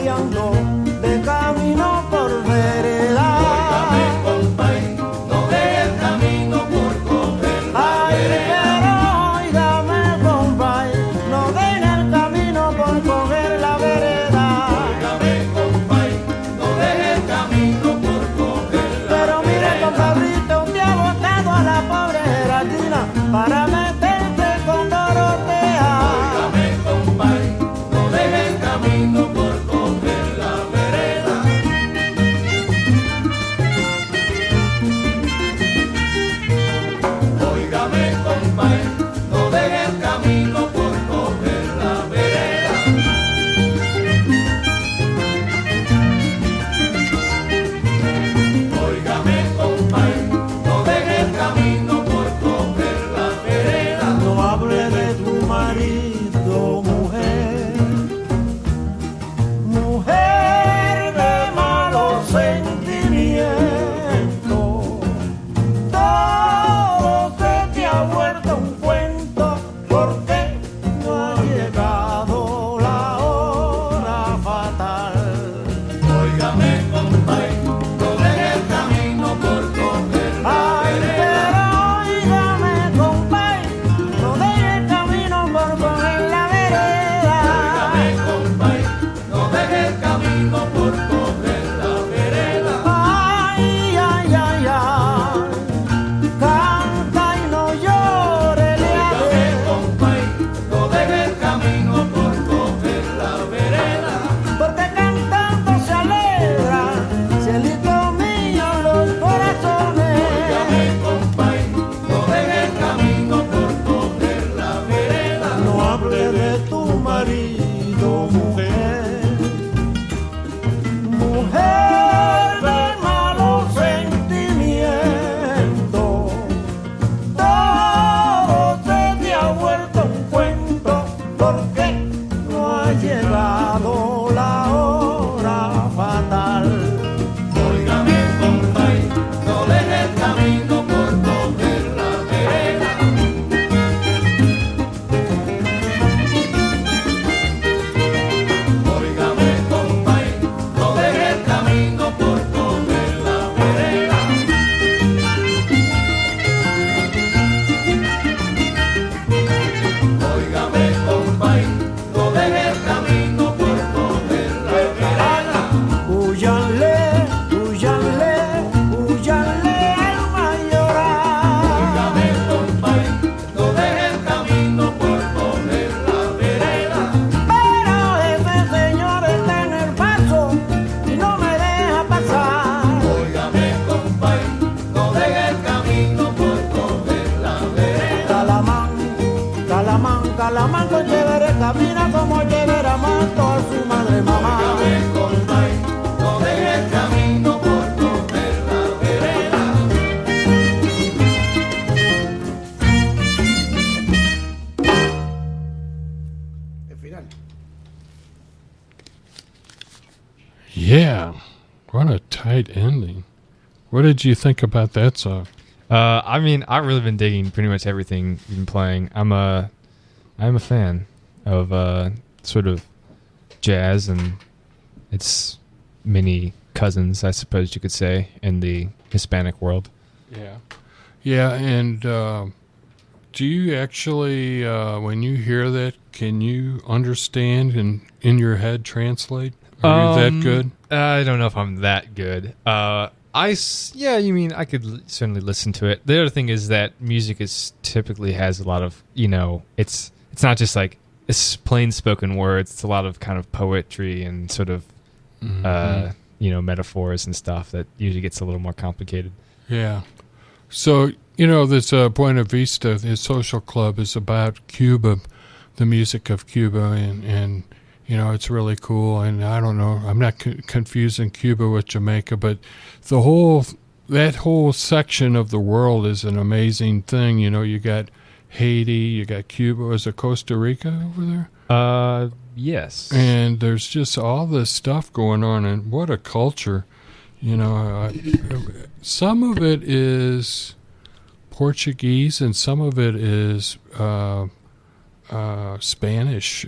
ando de camino por vereda. Óigame, compay, no deje el camino por coger la vereda. Óigame, compay, no deje el camino por coger la vereda. Óigame, compay, no deje el camino por coger la vereda. Pero mire, compadrito, usted ha botado a la pobre gelatina para meterse con Dorotea. Óigame, compay, no deje el camino por coger la vereda. Óigame, compay, no deje el camino por coger la vereda. Óigame, compay, no deje el camino por coger la vereda. No hable de tu marido, mujer, mujer de malos sentimientos. Todo se te ha vuelto un cuento porque no ha llegado la hora fatal. Óigame, compay, no deje el camino por coger la Ay, vereda. pero óigame, compay, no deje el camino por coger la vereda. Óigame, compay, no deje el camino por coger la vereda. Ay, ay, ay, ay, canta y no llore, le Óigame, compay, no deje el camino por coger la vereda. porque cantando se alegra, cielito mío, los corazones. Óigame, compay, no deje el camino por coger la vereda. No hable de tu marido, mujer, mujer de malos sentimientos. Todo se te ha vuelto un cuento porque no ha llegado la hora fatal. Óigame, compay, no deje el camino por coger la vereda. Óigame, compay, no deje el camino por coger la vereda. Óigame, compay, no deje el camino por coger la vereda. Húyanle, húyanle, húyanle al mayoral. Óigame, compay, no deje el camino por coger la vereda. Pero ese señor está en el paso y no me deja pasar. Óigame, compay, no deje el camino por coger la vereda. Calamán, calamán, calamán con chévere camina como chévere amando a su madre mamá. Óigame, compay, no deje el camino por coger la vereda. El final. Yeah, what a tight ending. What did you think about that song? I mean, I've really been digging pretty much everything you've been playing. I'm a fan of sort of jazz and its many cousins, I suppose you could say, in the Hispanic world. Yeah. Yeah, and do you actually, when you hear that, can you understand and in your head translate? Are you that good? I don't know if I'm that good. Yeah, you mean I could certainly listen to it. The other thing is that music is typically has a lot of, it's not just like it's plain spoken words. It's a lot of kind of poetry and sort of, metaphors and stuff that usually gets a little more complicated. Yeah. So, this Buena Vista, his social club, is about Cuba, the music of Cuba, and it's really cool. And I don't know, I'm not confusing Cuba with Jamaica, but that whole section of the world is an amazing thing. You got Haiti, you got Cuba. Is it Costa Rica over there? Yes. And there's just all this stuff going on, and what a culture. Some of it is Portuguese, and some of it is Spanish,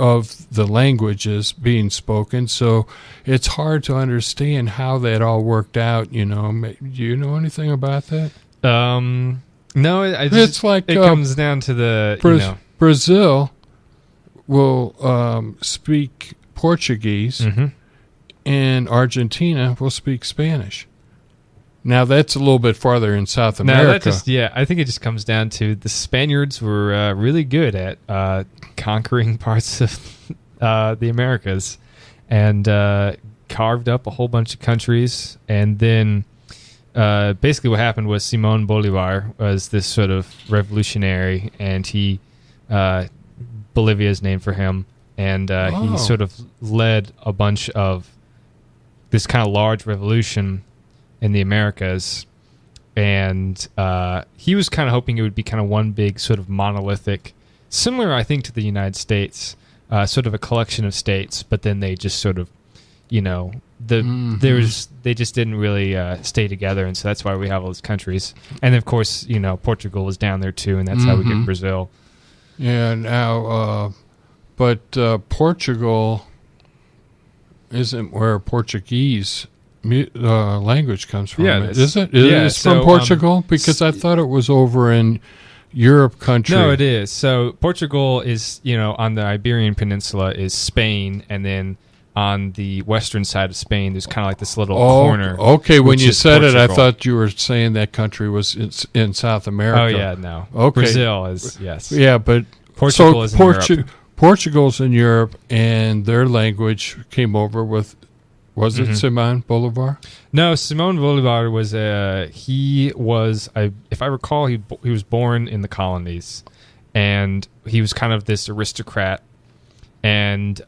of the languages being spoken. So it's hard to understand how that all worked out. You know, do you know anything about that? No, It's like it comes down to the Brazil will speak Portuguese, and Argentina will speak Spanish. Now that's a little bit farther in South America. I think it just comes down to the Spaniards were really good at conquering parts of the Americas and carved up a whole bunch of countries. And then basically what happened was Simón Bolívar was this sort of revolutionary, and he Bolivia is named for him, and he sort of led a bunch of this kind of large revolution in the Americas, and he was kind of hoping it would be kind of one big sort of monolithic, similar, I think, to the United States, sort of a collection of states, but then they just sort of, they just didn't really stay together, and so that's why we have all these countries. And of course, Portugal is down there too, and that's how we get Brazil. Yeah, now, but Portugal isn't where Portuguese language comes from. Yeah, is it? It's from Portugal? Because I thought it was over in Europe country. No, it is. So Portugal is, on the Iberian Peninsula is Spain, and then on the western side of Spain, there's kind of like this little corner. Okay, when you said Portugal. it, I thought you were saying that country was in South America. Oh, yeah, no. Okay. Brazil is, yes. Yeah, but Portugal is in Europe. Portugal's in Europe, and their language came over with, was it Simón Bolívar? No, Simón Bolívar was, if I recall, he was born in the colonies, and he was kind of this aristocrat, and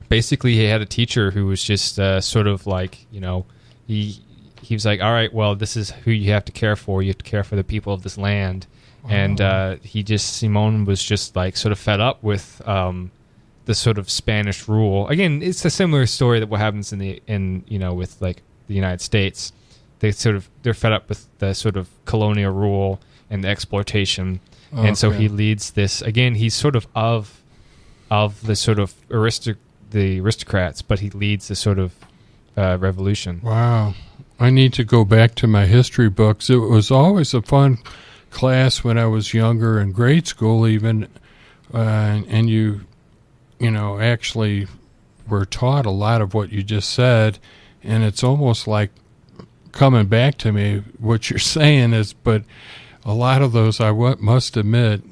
basically he had a teacher who was just sort of like, he was like, all right, well, this is who you have to care for. You have to care for the people of this land. Wow. And Simón was just like sort of fed up with the sort of Spanish rule. Again, it's a similar story that what happens with like the United States. They're fed up with the sort of colonial rule and the exploitation. Okay. And so he leads this, again, he's sort of the sort of the aristocrats, but he leads this sort of revolution. Wow. I need to go back to my history books. It was always a fun class when I was younger, in grade school even, and you actually were taught a lot of what you just said, and it's almost like coming back to me. What you're saying is, but a lot of those, I must admit,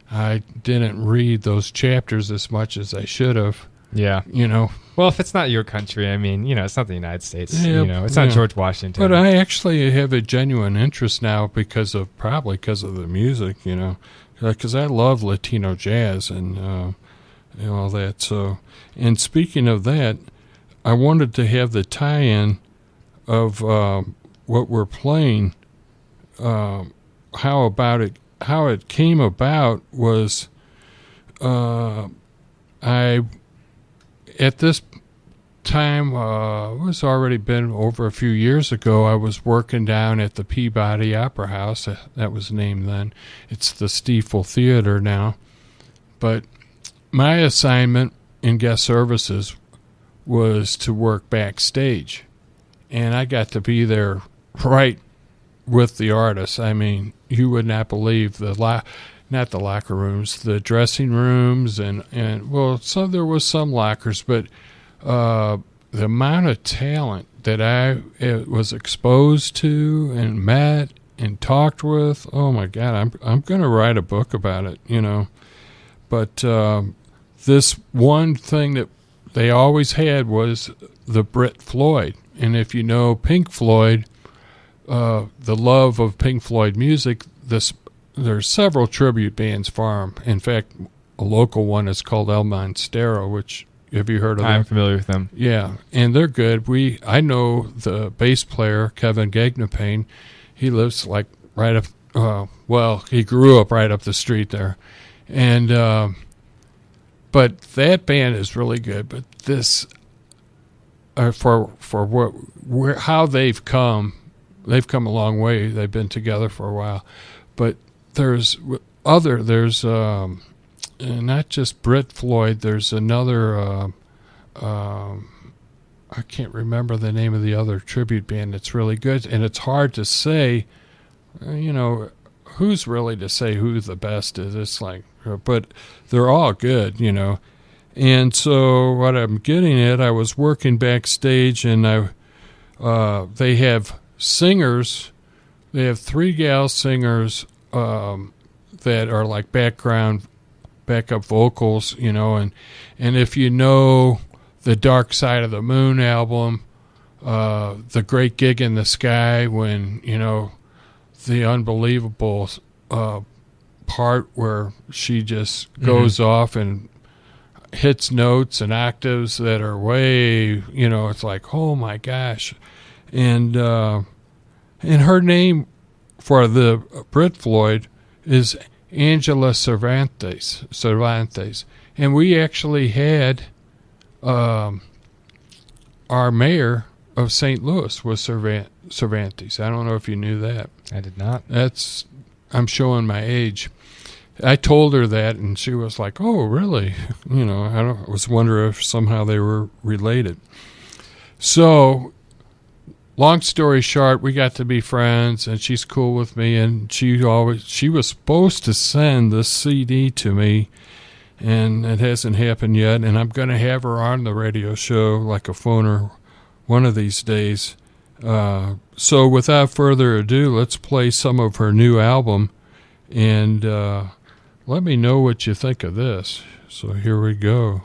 I didn't read those chapters as much as I should have. Yeah. Well, if it's not your country, I mean, it's not the United States. It's not George Washington. But I actually have a genuine interest now because of the music, because I love Latino jazz and all that. So, and speaking of that, I wanted to have the tie-in of what we're playing. How it came about was at this time, it was already been over a few years ago, I was working down at the Peabody Opera House. That was named then. It's the Stiefel Theater now. But my assignment in guest services was to work backstage. And I got to be there right with the artists. I mean, you would not believe not the locker rooms, the dressing rooms, and there was some lockers, but the amount of talent that I was exposed to and met and talked with, oh my God, I'm going to write a book about it, But this one thing that they always had was the Brit Floyd, and if you know Pink Floyd, the love of Pink Floyd music, there's several tribute bands for them. In fact, a local one is called El Monstero, which, have you heard of them? I'm familiar with them. Yeah, and they're good. I know the bass player, Kevin Gagnapane. He lives like right up, he grew up right up the street there. And, but that band is really good. But this, how they've come a long way. They've been together for a while. But there's not just Brit Floyd. There's another. I can't remember the name of the other tribute band that's really good, and it's hard to say. Who's really to say who the best is? It's like, but they're all good, And so what I'm getting at, I was working backstage, and they have singers. They have 3 gal singers that are like backup vocals, and if you know the Dark Side of the Moon album, The Great Gig in the Sky, when, the unbelievable part where she just goes off and hits notes and octaves that are way, it's like, oh my gosh. And her name for the Brit Floyd is Angela Cervantes. And we actually had our mayor of St. Louis was Cervantes. I don't know if you knew that. I did not. I'm showing my age. I told her that, and she was like, "Oh, really?" I was wondering if somehow they were related. So, long story short, we got to be friends, and she's cool with me. And she was supposed to send this CD to me, and it hasn't happened yet. And I'm going to have her on the radio show, like a phoner, one of these days. So without further ado, let's play some of her new album, and let me know what you think of this. So here we go.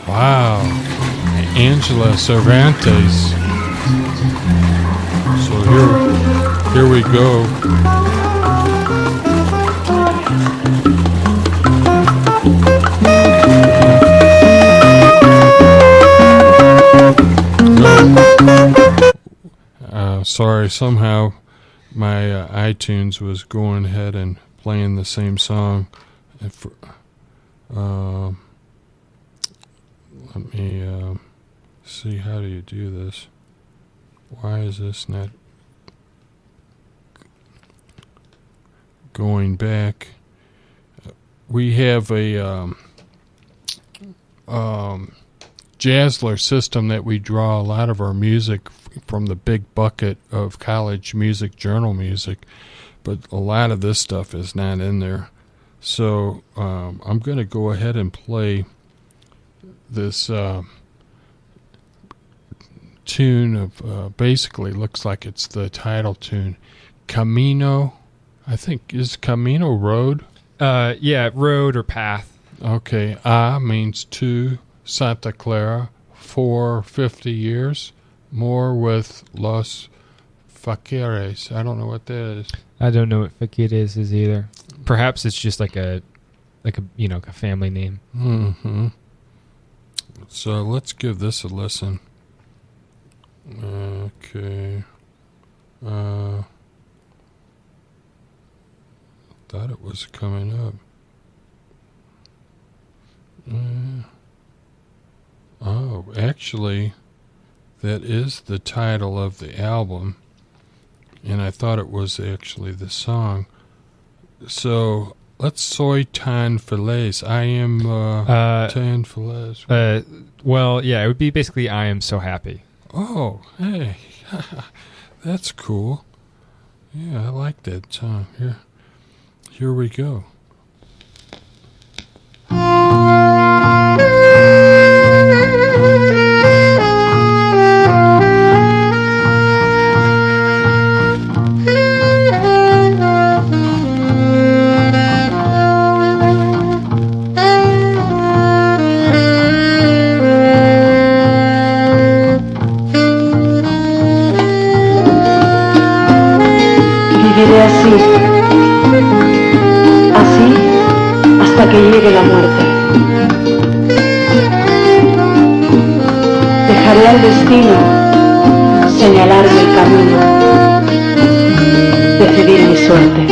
Wow, Angela Cervantes. So here we go. Sorry, somehow my iTunes was going ahead and playing the same song. Let me see, how do you do this? Why is this not going back? We have a Jazzler system that we draw a lot of our music from the big bucket of college music, journal music, but a lot of this stuff is not in there. So I'm going to go ahead and play this tune of basically looks like it's the title tune, Camino. I think is Camino road. Yeah, road or path. Okay, A means to Santa Clara for 50 years. More with Los Faquires. I don't know what that is. I don't know what Faquires is either. Perhaps it's just like a family name. Mm-hmm. So let's give this a listen. Okay. Thought it was coming up. Oh, actually, that is the title of the album, and I thought it was actually the song. So let's soy tan feliz. I am tan feliz. Well, yeah, it would be basically I am so happy. Oh, hey, that's cool. Yeah, I like that song. Here we go. Viviré así hasta que llegue la muerte. Dejaré al destino señalarme el camino, decidir mi suerte.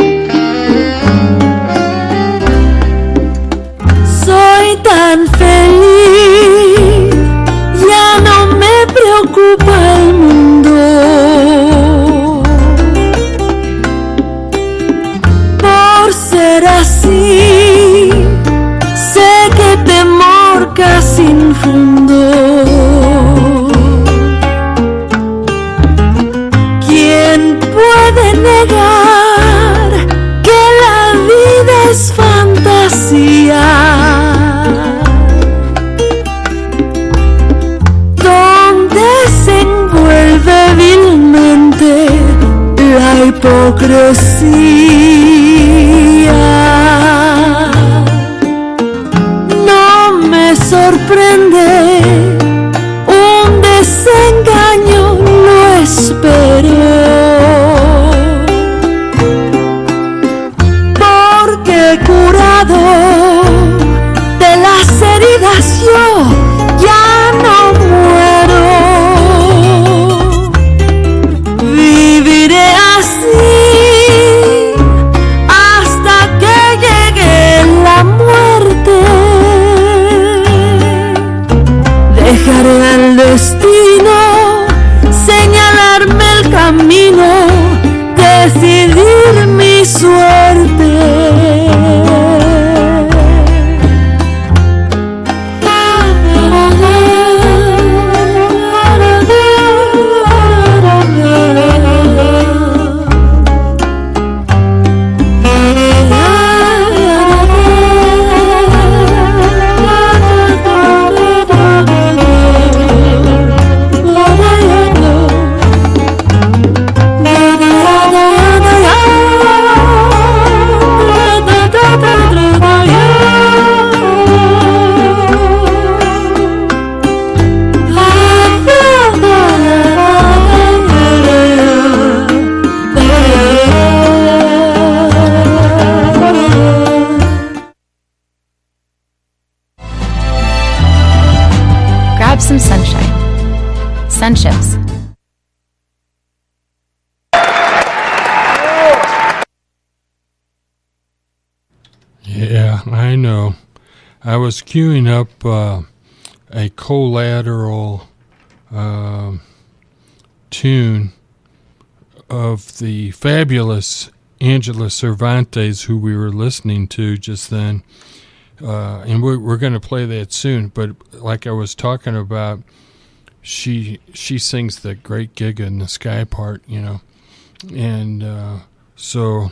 Soy tan feliz, ya no me preocupa el mundo. Ser así, sé que temor casi infundo. ¿Quién puede negar que la vida es fantasía? Donde se envuelve vilmente la hipocresía. No me sorprende un desengaño, lo espero, porque curado de las heridas yo ya no muero. Viviré así hasta que llegue la muerte. Dejaré al destino señalarme el camino, decidir mi suerte. Grab some sunshine. Sunships. Yeah, I know. I was queuing up a collateral tune of the fabulous Angela Cervantes, who we were listening to just then. And we're going to play that soon. But like I was talking about, she sings the Great Gig in the Sky part, you know. And so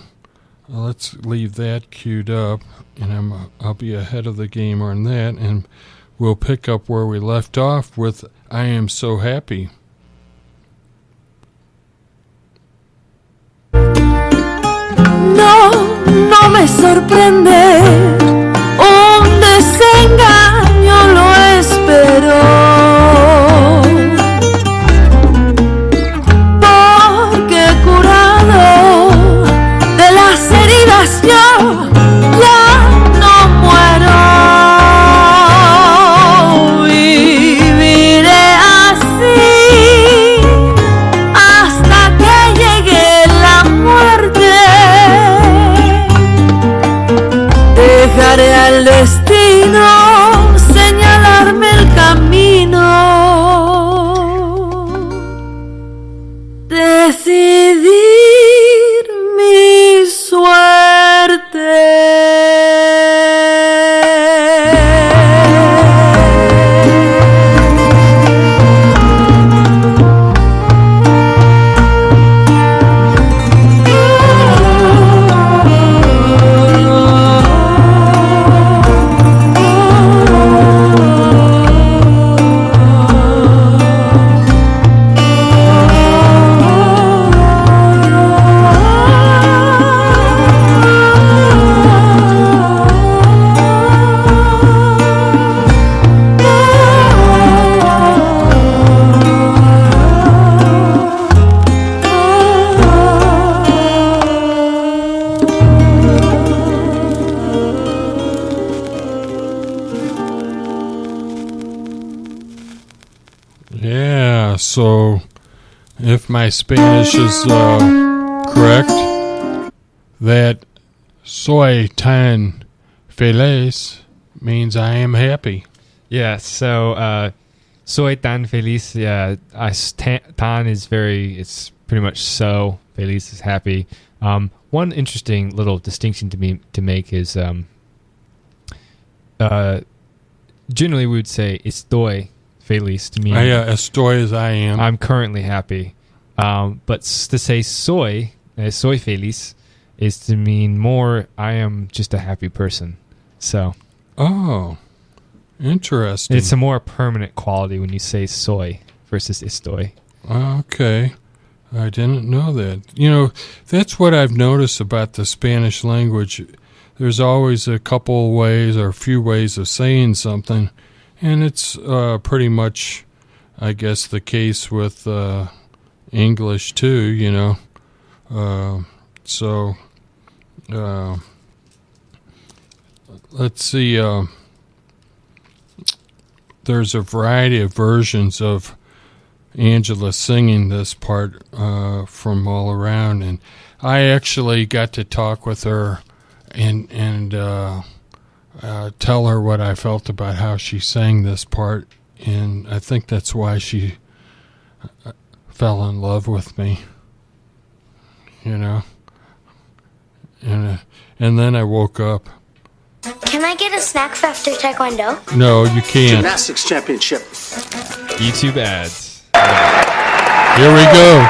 let's leave that queued up, and I'll be ahead of the game on that, and we'll pick up where we left off with I Am So Happy. No, no me sorprende, un desengaño lo esperó, porque curado de las heridas yo ya no muero, viviré así hasta que llegue la muerte. Dejaré al destino señalarme el camino. Decidir mi suerte. Yeah, so if my Spanish is correct, that soy tan feliz means I am happy. Yeah, so soy tan feliz. Yeah, tan is it's pretty much so. Feliz is happy. One interesting little distinction to make is generally we would say estoy feliz to mean estoy as I am. I'm currently happy. But to say soy feliz is to mean more I am just a happy person. So Oh, interesting. it's a more permanent quality when you say soy versus estoy. Okay. I didn't know that. You know, that's what I've noticed about the Spanish language. There's always a couple ways or a few ways of saying something, and it's pretty much, I guess, the case with English too, you know. Let's see. There's a variety of versions of Angela singing this part from all around, and I actually got to talk with her and tell her what I felt about how she sang this part, and I think that's why she fell in love with me, you know. And then I woke up. Can I get a snack after Taekwondo? No, you can't. Gymnastics championship. YouTube ads. Here we go.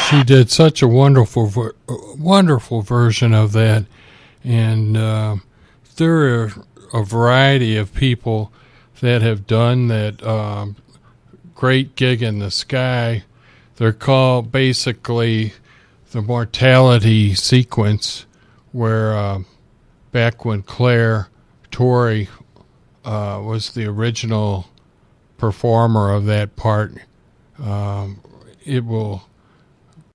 she did such a wonderful version of that. And there are a variety of people that have done that Great Gig in the Sky. They're called basically the Mortality sequence, where back when Claire Torrey was the original performer of that part, it will